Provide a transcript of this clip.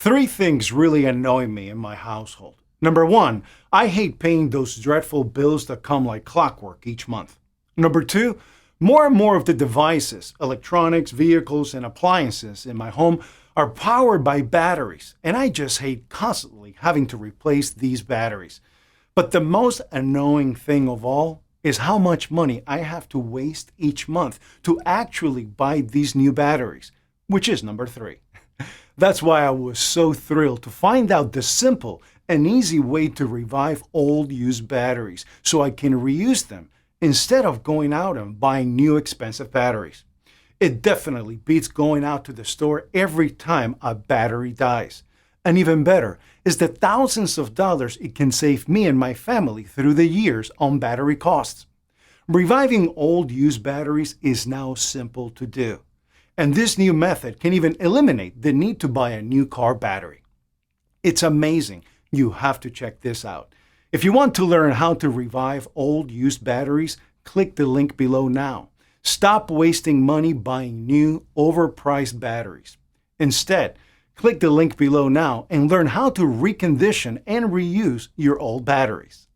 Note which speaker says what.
Speaker 1: Three things really annoy me in my household. Number one, I hate paying those dreadful bills that come like clockwork each month. Number two, more and more of the devices, electronics, vehicles, and appliances in my home are powered by batteries, and I just hate constantly having to replace these batteries. But the most annoying thing of all is how much money I have to waste each month to actually buy these new batteries, which is number three. That's why I was so thrilled to find out the simple and easy way to revive old used batteries so I can reuse them instead of going out and buying new expensive batteries. It definitely beats going out to the store every time a battery dies. And even better is the thousands of dollars it can save me and my family through the years on battery costs. Reviving old used batteries is now simple to do. And this new method can even eliminate the need to buy a new car battery. It's amazing. You have to check this out. If you want to learn how to revive old used batteries, click the link below now. Stop wasting money buying new, overpriced batteries. Instead, click the link below now and learn how to recondition and reuse your old batteries.